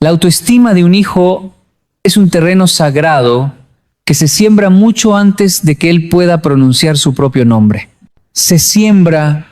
La autoestima de un hijo es un terreno sagrado que se siembra mucho antes de que él pueda pronunciar su propio nombre. Se siembra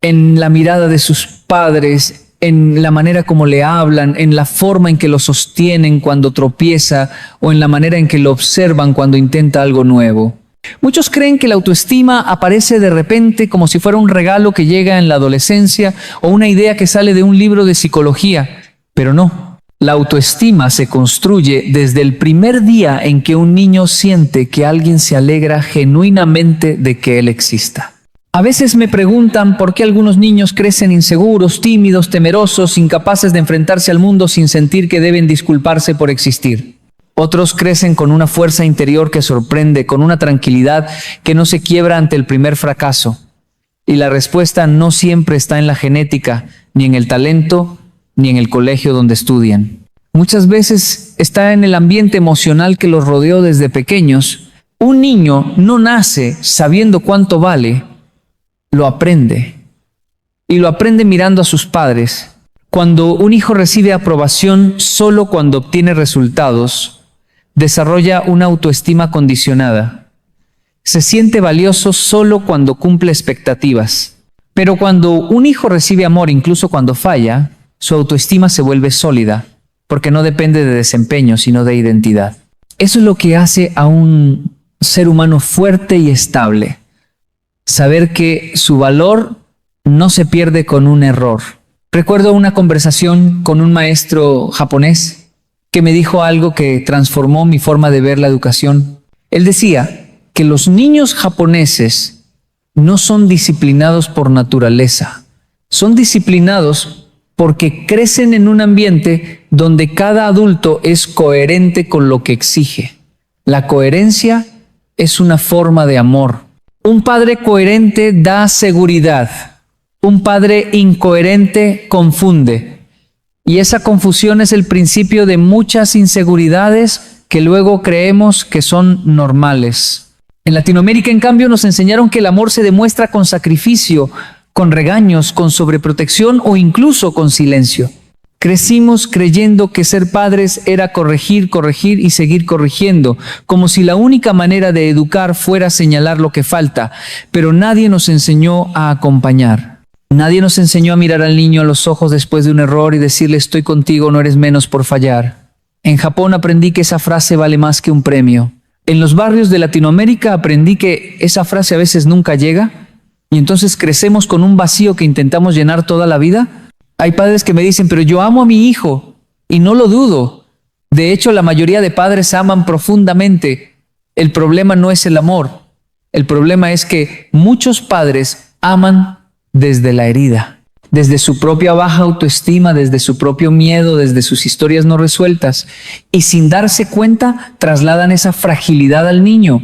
en la mirada de sus padres, en la manera como le hablan, en la forma en que lo sostienen cuando tropieza o en la manera en que lo observan cuando intenta algo nuevo. Muchos creen que la autoestima aparece de repente como si fuera un regalo que llega en la adolescencia o una idea que sale de un libro de psicología, pero no. La autoestima se construye desde el primer día en que un niño siente que alguien se alegra genuinamente de que él exista. A veces me preguntan por qué algunos niños crecen inseguros, tímidos, temerosos, incapaces de enfrentarse al mundo sin sentir que deben disculparse por existir. Otros crecen con una fuerza interior que sorprende, con una tranquilidad que no se quiebra ante el primer fracaso. Y la respuesta no siempre está en la genética, ni en el talento, ni en el colegio donde estudian. Muchas veces está en el ambiente emocional que los rodeó desde pequeños. Un niño no nace sabiendo cuánto vale, lo aprende. Y lo aprende mirando a sus padres. Cuando un hijo recibe aprobación solo cuando obtiene resultados, desarrolla una autoestima condicionada. Se siente valioso solo cuando cumple expectativas. Pero cuando un hijo recibe amor, incluso cuando falla, su autoestima se vuelve sólida, porque no depende de desempeño, sino de identidad. Eso es lo que hace a un ser humano fuerte y estable. Saber que su valor no se pierde con un error. Recuerdo una conversación con un maestro japonés que me dijo algo que transformó mi forma de ver la educación. Él decía que los niños japoneses no son disciplinados por naturaleza, son disciplinados porque crecen en un ambiente donde cada adulto es coherente con lo que exige. La coherencia es una forma de amor. Un padre coherente da seguridad. Un padre incoherente confunde. Y esa confusión es el principio de muchas inseguridades que luego creemos que son normales. En Latinoamérica, en cambio, nos enseñaron que el amor se demuestra con sacrificio, con regaños, con sobreprotección o incluso con silencio. Crecimos creyendo que ser padres era corregir, corregir y seguir corrigiendo, como si la única manera de educar fuera señalar lo que falta, pero nadie nos enseñó a acompañar. Nadie nos enseñó a mirar al niño a los ojos después de un error y decirle estoy contigo, no eres menos por fallar. En Japón aprendí que esa frase vale más que un premio. En los barrios de Latinoamérica aprendí que esa frase a veces nunca llega. Y entonces crecemos con un vacío que intentamos llenar toda la vida. Hay padres que me dicen, pero yo amo a mi hijo, y no lo dudo. De hecho, la mayoría de padres aman profundamente. El problema no es el amor. El problema es que muchos padres aman desde la herida, desde su propia baja autoestima, desde su propio miedo, desde sus historias no resueltas. Y sin darse cuenta, trasladan esa fragilidad al niño.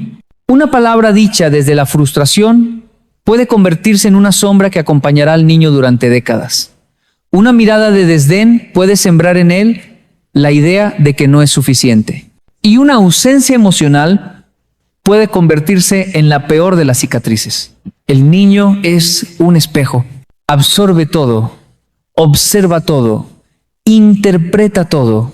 Una palabra dicha desde la frustración puede convertirse en una sombra que acompañará al niño durante décadas. Una mirada de desdén puede sembrar en él la idea de que no es suficiente. Y una ausencia emocional puede convertirse en la peor de las cicatrices. El niño es un espejo. Absorbe todo, observa todo, interpreta todo.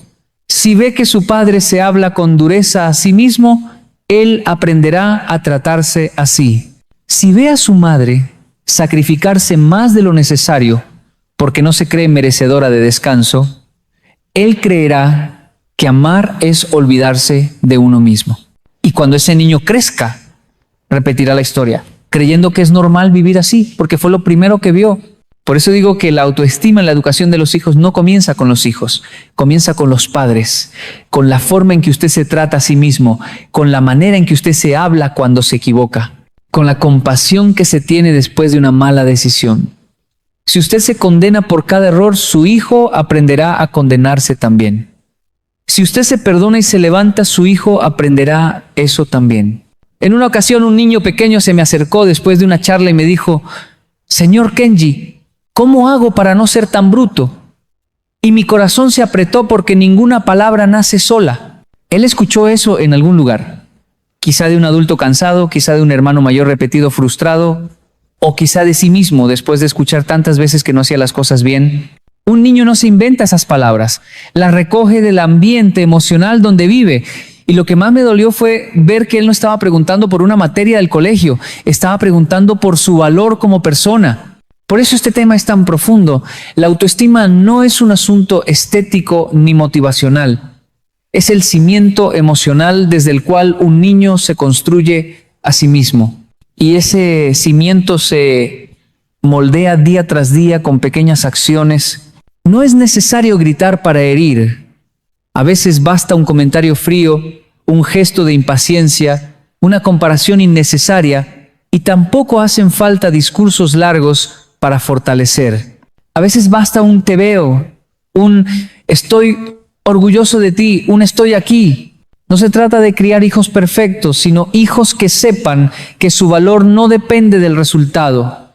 Si ve que su padre se habla con dureza a sí mismo, él aprenderá a tratarse así. Si ve a su madre sacrificarse más de lo necesario porque no se cree merecedora de descanso, él creerá que amar es olvidarse de uno mismo. Y cuando ese niño crezca, repetirá la historia, creyendo que es normal vivir así, porque fue lo primero que vio. Por eso digo que la autoestima en la educación de los hijos no comienza con los hijos, comienza con los padres, con la forma en que usted se trata a sí mismo, con la manera en que usted se habla cuando se equivoca, con la compasión que se tiene después de una mala decisión. Si usted se condena por cada error, su hijo aprenderá a condenarse también. Si usted se perdona y se levanta, su hijo aprenderá eso también. En una ocasión un niño pequeño se me acercó después de una charla y me dijo, Señor Kenji, ¿cómo hago para no ser tan bruto? Y mi corazón se apretó porque ninguna palabra nace sola. Él escuchó eso en algún lugar. Quizá de un adulto cansado, quizá de un hermano mayor repetido frustrado, o quizá de sí mismo después de escuchar tantas veces que no hacía las cosas bien. Un niño no se inventa esas palabras, las recoge del ambiente emocional donde vive. Y lo que más me dolió fue ver que él no estaba preguntando por una materia del colegio, estaba preguntando por su valor como persona. Por eso este tema es tan profundo. La autoestima no es un asunto estético ni motivacional. Es el cimiento emocional desde el cual un niño se construye a sí mismo. Y ese cimiento se moldea día tras día con pequeñas acciones. No es necesario gritar para herir. A veces basta un comentario frío, un gesto de impaciencia, una comparación innecesaria, y tampoco hacen falta discursos largos para fortalecer. A veces basta un te veo, un estoy orgulloso de ti, un estoy aquí. No se trata de criar hijos perfectos, sino hijos que sepan que su valor no depende del resultado,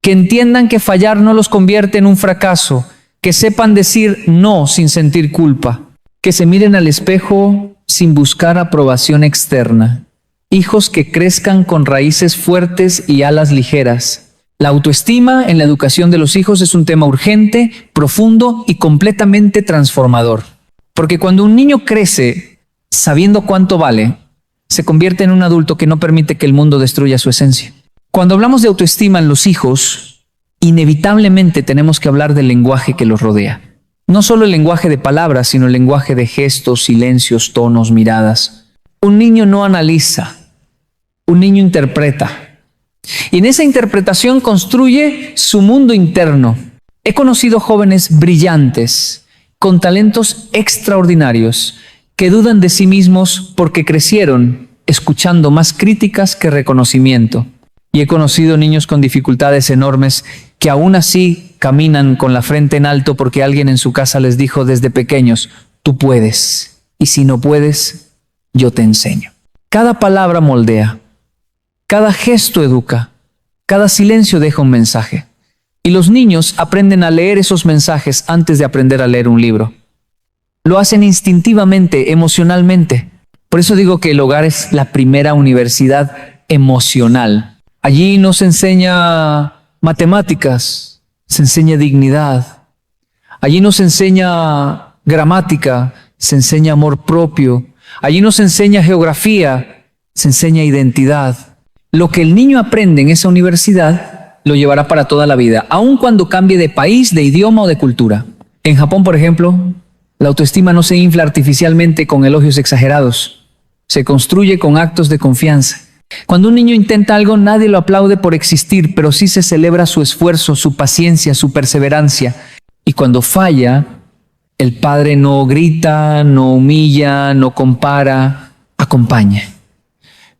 que entiendan que fallar no los convierte en un fracaso, que sepan decir no sin sentir culpa, que se miren al espejo sin buscar aprobación externa. Hijos que crezcan con raíces fuertes y alas ligeras. La autoestima en la educación de los hijos es un tema urgente, profundo y completamente transformador. Porque cuando un niño crece sabiendo cuánto vale, se convierte en un adulto que no permite que el mundo destruya su esencia. Cuando hablamos de autoestima en los hijos, inevitablemente tenemos que hablar del lenguaje que los rodea. No solo el lenguaje de palabras, sino el lenguaje de gestos, silencios, tonos, miradas. Un niño no analiza, un niño interpreta. Y en esa interpretación construye su mundo interno. He conocido jóvenes brillantes, con talentos extraordinarios, que dudan de sí mismos porque crecieron escuchando más críticas que reconocimiento. Y he conocido niños con dificultades enormes que aún así caminan con la frente en alto porque alguien en su casa les dijo desde pequeños, tú puedes, y si no puedes, yo te enseño. Cada palabra moldea, cada gesto educa, cada silencio deja un mensaje. Y los niños aprenden a leer esos mensajes antes de aprender a leer un libro. Lo hacen instintivamente, emocionalmente. Por eso digo que el hogar es la primera universidad emocional. Allí no se enseña matemáticas, se enseña dignidad. Allí no se enseña gramática, se enseña amor propio. Allí no se enseña geografía, se enseña identidad. Lo que el niño aprende en esa universidad lo llevará para toda la vida, aun cuando cambie de país, de idioma o de cultura. En Japón, por ejemplo, la autoestima no se infla artificialmente con elogios exagerados. Se construye con actos de confianza. Cuando un niño intenta algo, nadie lo aplaude por existir, pero sí se celebra su esfuerzo, su paciencia, su perseverancia. Y cuando falla, el padre no grita, no humilla, no compara, acompaña.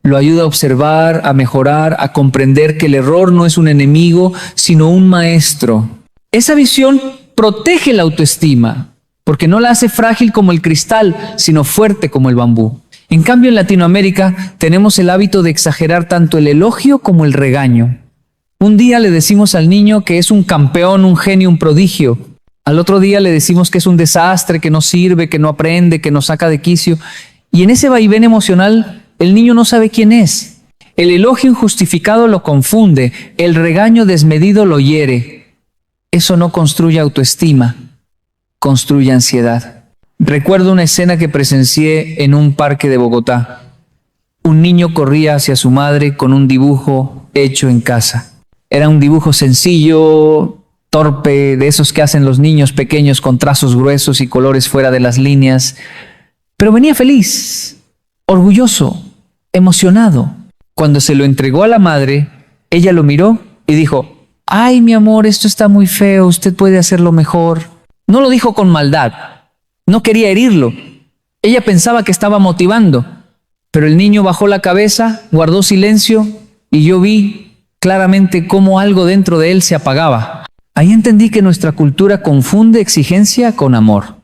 Lo ayuda a observar, a mejorar, a comprender que el error no es un enemigo, sino un maestro. Esa visión protege la autoestima, porque no la hace frágil como el cristal, sino fuerte como el bambú. En cambio, en Latinoamérica tenemos el hábito de exagerar tanto el elogio como el regaño. Un día le decimos al niño que es un campeón, un genio, un prodigio. Al otro día le decimos que es un desastre, que no sirve, que no aprende, que nos saca de quicio. Y en ese vaivén emocional, el niño no sabe quién es. El elogio injustificado lo confunde, el regaño desmedido lo hiere. Eso no construye autoestima, construye ansiedad. Recuerdo una escena que presencié en un parque de Bogotá. Un niño corría hacia su madre con un dibujo hecho en casa. Era un dibujo sencillo, torpe, de esos que hacen los niños pequeños con trazos gruesos y colores fuera de las líneas. Pero venía feliz, orgulloso, emocionado. Cuando se lo entregó a la madre, ella lo miró y dijo, «Ay, mi amor, esto está muy feo, usted puede hacerlo mejor». No lo dijo con maldad. No quería herirlo. Ella pensaba que estaba motivando, pero el niño bajó la cabeza, guardó silencio y yo vi claramente cómo algo dentro de él se apagaba. Ahí entendí que nuestra cultura confunde exigencia con amor.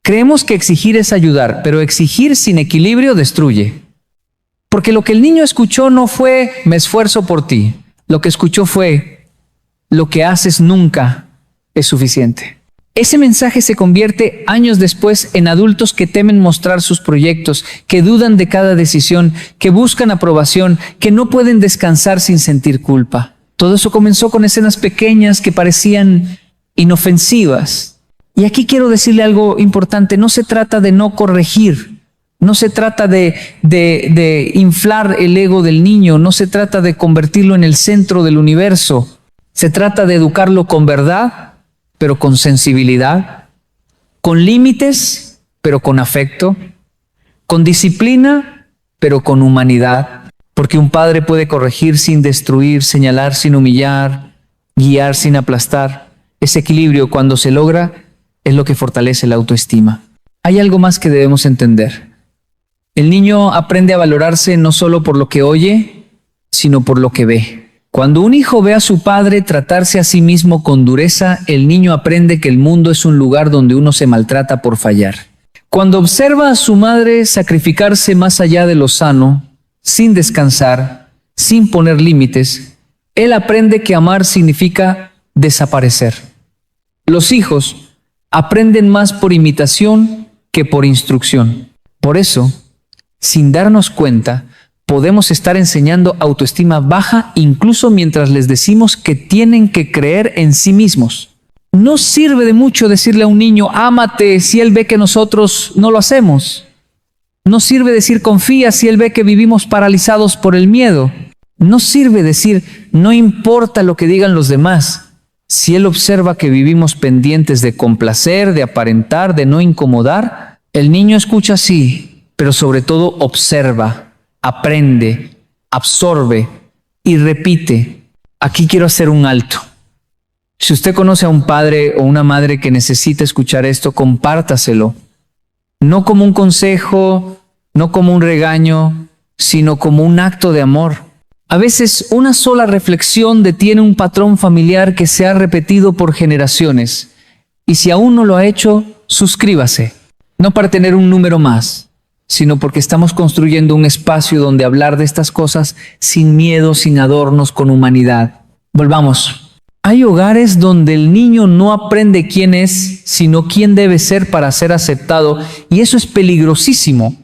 Creemos que exigir es ayudar, pero exigir sin equilibrio destruye. Porque lo que el niño escuchó no fue «me esfuerzo por ti». Lo que escuchó fue «lo que haces nunca es suficiente». Ese mensaje se convierte años después en adultos que temen mostrar sus proyectos, que dudan de cada decisión, que buscan aprobación, que no pueden descansar sin sentir culpa. Todo eso comenzó con escenas pequeñas que parecían inofensivas. Y aquí quiero decirle algo importante, no se trata de no corregir, no se trata de inflar el ego del niño, no se trata de convertirlo en el centro del universo, se trata de educarlo con verdad, pero con sensibilidad, con límites, pero con afecto, con disciplina, pero con humanidad, porque un padre puede corregir sin destruir, señalar sin humillar, guiar sin aplastar. Ese equilibrio, cuando se logra, es lo que fortalece la autoestima. Hay algo más que debemos entender. El niño aprende a valorarse no solo por lo que oye, sino por lo que ve. Cuando un hijo ve a su padre tratarse a sí mismo con dureza, el niño aprende que el mundo es un lugar donde uno se maltrata por fallar. Cuando observa a su madre sacrificarse más allá de lo sano, sin descansar, sin poner límites, él aprende que amar significa desaparecer. Los hijos aprenden más por imitación que por instrucción. Por eso, sin darnos cuenta, podemos estar enseñando autoestima baja incluso mientras les decimos que tienen que creer en sí mismos. No sirve de mucho decirle a un niño, ámate, si él ve que nosotros no lo hacemos. No sirve decir confía si él ve que vivimos paralizados por el miedo. No sirve decir no importa lo que digan los demás. Si él observa que vivimos pendientes de complacer, de aparentar, de no incomodar, el niño escucha sí, pero sobre todo observa, aprende, absorbe y repite. Aquí quiero hacer un alto. Si usted conoce a un padre o una madre que necesita escuchar esto, compártaselo. No como un consejo, no como un regaño, sino como un acto de amor. A veces una sola reflexión detiene un patrón familiar que se ha repetido por generaciones. Y si aún no lo ha hecho, suscríbase. No para tener un número más, sino porque estamos construyendo un espacio donde hablar de estas cosas sin miedo, sin adornos, con humanidad. Volvamos. Hay hogares donde el niño no aprende quién es, sino quién debe ser para ser aceptado. Y eso es peligrosísimo,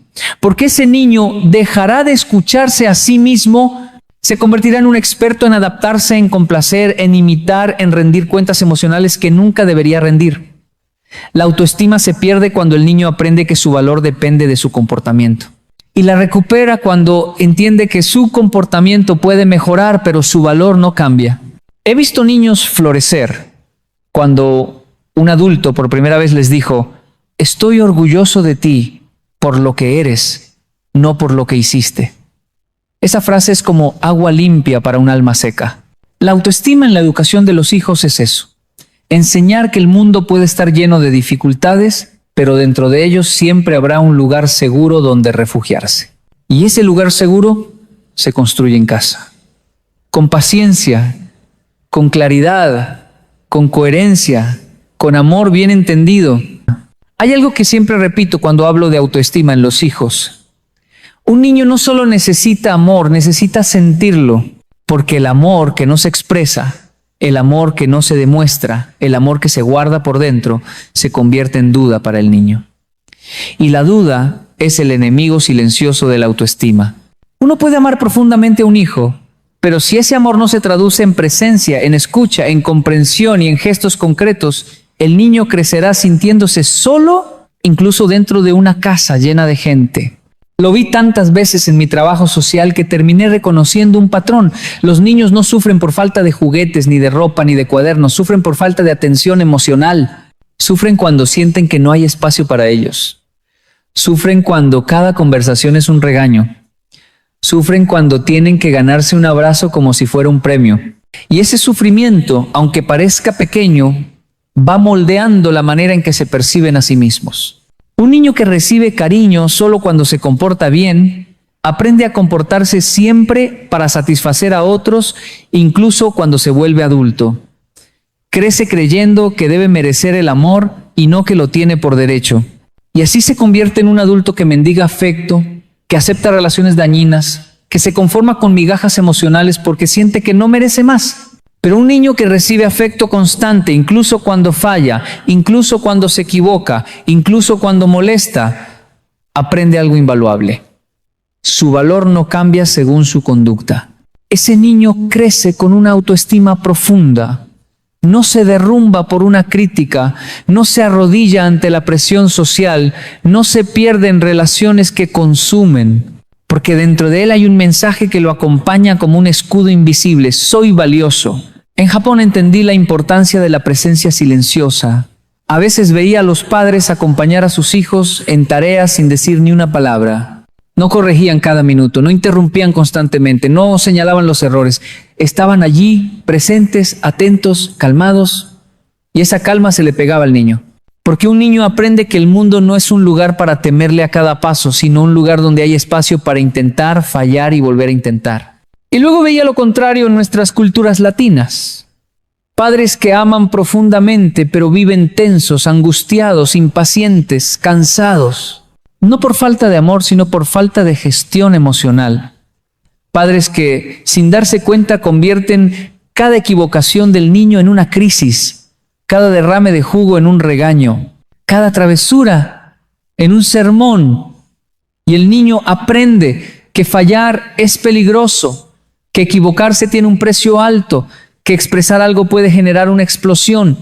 porque ese niño dejará de escucharse a sí mismo. Se convertirá en un experto en adaptarse, en complacer, en imitar, en rendir cuentas emocionales que nunca debería rendir. La autoestima se pierde cuando el niño aprende que su valor depende de su comportamiento. Y la recupera cuando entiende que su comportamiento puede mejorar, pero su valor no cambia. He visto niños florecer cuando un adulto por primera vez les dijo, estoy orgulloso de ti por lo que eres, no por lo que hiciste. Esa frase es como agua limpia para un alma seca. La autoestima en la educación de los hijos es eso. Enseñar que el mundo puede estar lleno de dificultades, pero dentro de ellos siempre habrá un lugar seguro donde refugiarse. Y ese lugar seguro se construye en casa. Con paciencia, con claridad, con coherencia, con amor bien entendido. Hay algo que siempre repito cuando hablo de autoestima en los hijos. Un niño no solo necesita amor, necesita sentirlo, porque el amor que no se expresa, el amor que no se demuestra, el amor que se guarda por dentro, se convierte en duda para el niño. Y la duda es el enemigo silencioso de la autoestima. Uno puede amar profundamente a un hijo, pero si ese amor no se traduce en presencia, en escucha, en comprensión y en gestos concretos, el niño crecerá sintiéndose solo, incluso dentro de una casa llena de gente. Lo vi tantas veces en mi trabajo social que terminé reconociendo un patrón. Los niños no sufren por falta de juguetes, ni de ropa, ni de cuadernos. Sufren por falta de atención emocional. Sufren cuando sienten que no hay espacio para ellos. Sufren cuando cada conversación es un regaño. Sufren cuando tienen que ganarse un abrazo como si fuera un premio. Y ese sufrimiento, aunque parezca pequeño, va moldeando la manera en que se perciben a sí mismos. Un niño que recibe cariño solo cuando se comporta bien, aprende a comportarse siempre para satisfacer a otros, incluso cuando se vuelve adulto. Crece creyendo que debe merecer el amor y no que lo tiene por derecho. Y así se convierte en un adulto que mendiga afecto, que acepta relaciones dañinas, que se conforma con migajas emocionales porque siente que no merece más. Pero un niño que recibe afecto constante, incluso cuando falla, incluso cuando se equivoca, incluso cuando molesta, aprende algo invaluable. Su valor no cambia según su conducta. Ese niño crece con una autoestima profunda, no se derrumba por una crítica, no se arrodilla ante la presión social, no se pierde en relaciones que consumen, porque dentro de él hay un mensaje que lo acompaña como un escudo invisible: soy valioso. En Japón entendí la importancia de la presencia silenciosa. A veces veía a los padres acompañar a sus hijos en tareas sin decir ni una palabra. No corregían cada minuto, no interrumpían constantemente, no señalaban los errores. Estaban allí, presentes, atentos, calmados, y esa calma se le pegaba al niño. Porque un niño aprende que el mundo no es un lugar para temerle a cada paso, sino un lugar donde hay espacio para intentar, fallar y volver a intentar. Y luego veía lo contrario en nuestras culturas latinas. Padres que aman profundamente, pero viven tensos, angustiados, impacientes, cansados. No por falta de amor, sino por falta de gestión emocional. Padres que, sin darse cuenta, convierten cada equivocación del niño en una crisis, cada derrame de jugo en un regaño, cada travesura en un sermón. Y el niño aprende que fallar es peligroso, que equivocarse tiene un precio alto, que expresar algo puede generar una explosión.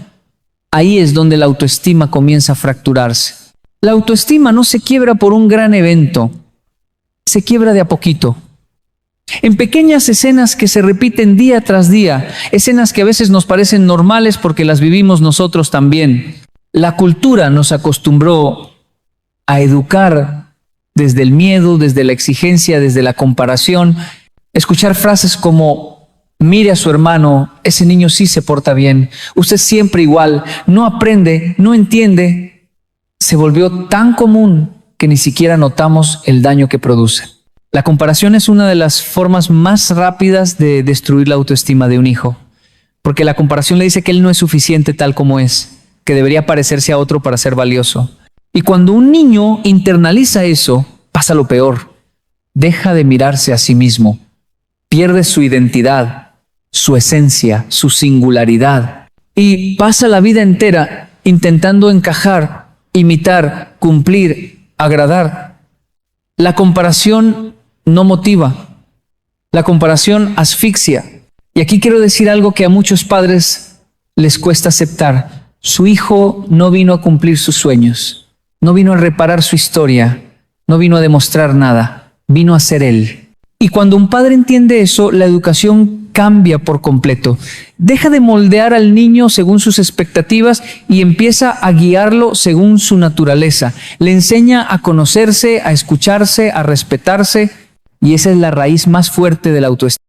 Ahí es donde la autoestima comienza a fracturarse. La autoestima no se quiebra por un gran evento, se quiebra de a poquito. En pequeñas escenas que se repiten día tras día, escenas que a veces nos parecen normales porque las vivimos nosotros también. La cultura nos acostumbró a educar desde el miedo, desde la exigencia, desde la comparación. Escuchar frases como: mire a su hermano, ese niño sí se porta bien, usted siempre igual, no aprende, no entiende. Se volvió tan común que ni siquiera notamos el daño que produce. La comparación es una de las formas más rápidas de destruir la autoestima de un hijo, porque la comparación le dice que él no es suficiente tal como es, que debería parecerse a otro para ser valioso. Y cuando un niño internaliza eso, pasa lo peor. Deja de mirarse a sí mismo, pierde su identidad, su esencia, su singularidad, y pasa la vida entera intentando encajar, imitar, cumplir, agradar. La comparación no motiva. La comparación asfixia. Y aquí quiero decir algo que a muchos padres les cuesta aceptar. Su hijo no vino a cumplir sus sueños. No vino a reparar su historia. No vino a demostrar nada. Vino a ser él. Y cuando un padre entiende eso, la educación cambia por completo. Deja de moldear al niño según sus expectativas y empieza a guiarlo según su naturaleza. Le enseña a conocerse, a escucharse, a respetarse, y esa es la raíz más fuerte de la autoestima.